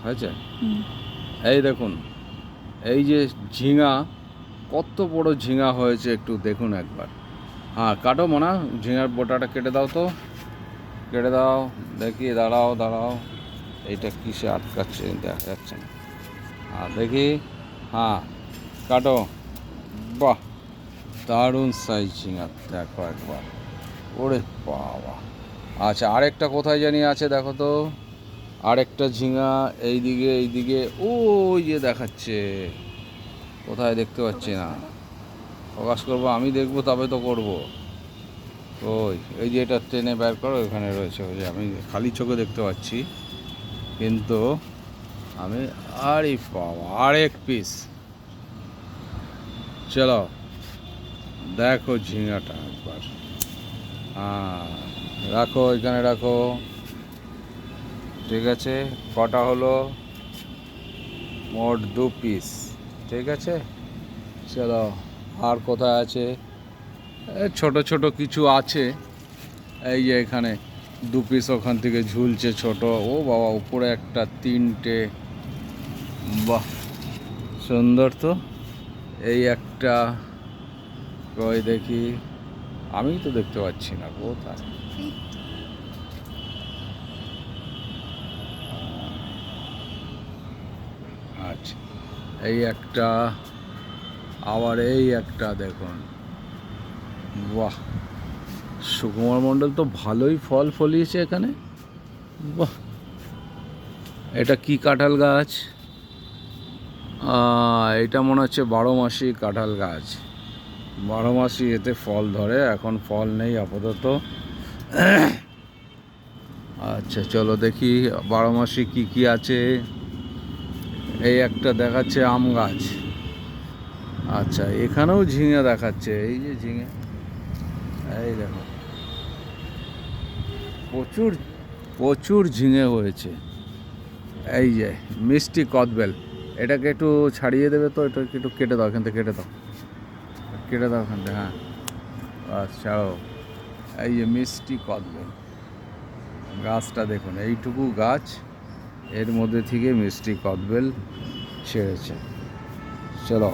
হয়েছে। এই দেখুন, এই যে ঝিঙা, কত বড় ঝিঙা হয়েছে একটু দেখুন একবার। কাটো মোনা, ঝিঙার বোটাটা কেটে দাও তো, কেটে দাও দেখি। দাঁড়াও দাঁড়াও, এইটা কিসে আটকাচ্ছে দেখা যাচ্ছে না। দেখি, কাটো। বাহ, দারুণ সাইজ ঝিঙা, দেখো একবার। ওরে বাবা। আচ্ছা, আরেকটা কোথায় জানি আছে, দেখো তো। আরেকটা ঝিঙা এইদিকে ওই যে দেখাচ্ছে। কোথায় দেখতে পাচ্ছি না। প্রকাশ করবো, আমি দেখবো তবে তো করবো। এই যে এটা টেনে বের করো, ওখানে রয়েছে। ওই যে আমি খালি চোখে দেখতে পাচ্ছি, কিন্তু আমি আরে বাবা, আরেক পিস। চলো দেখো ঝিঙাটা একবার। রাখো, এখানে রাখো। ঠিক আছে, কটা হলো? মোট 2 পিস। ঠিক আছে, চলো। আর কোথায় আছে? ছোট ছোট কিছু আছে, এই যে এখানে 2 পিস ওখান থেকে ঝুলছে ছোট। ও বাবা, উপরে একটা, 3টে। বাহ, সুন্দর তো। এই একটা, কই দেখি, আমি তো দেখতে পাচ্ছি না কোথায়। আচ্ছা, এই একটা, আবার এই একটা দেখুন। বাহ, সুকুমার মণ্ডল তো ভালোই ফল ফলিয়েছে এখানে। বাহ, এটা কি কাঁঠাল গাছ? এটা মনে হচ্ছে 12 মাসি কাঁঠাল গাছ। 12 মাসই এতে ফল ধরে, এখন ফল নেই আপাতত। আচ্ছা, চলো দেখি 12 মাসি কি আছে। এই একটা দেখাচ্ছে আম গাছ। আচ্ছা, এখানেও ঝিঙে দেখাচ্ছে। এই যে ঝিঙে, এই দেখো, প্রচুর প্রচুর ঝিঙে হয়েছে। এই যে মিষ্টি কদবেল, এটাকে একটু ছাড়িয়ে দেবে তো, এটা একটু কেটে দাও, এখান থেকে কেটে দাও, কেটে দাও এখান থেকে। ছাড়ো। এই যে মিষ্টি কদবেল গাছটা দেখুন, এইটুকু গাছ, এর মধ্যে থেকে মিষ্টি কদবেল ছেড়েছে। চলো।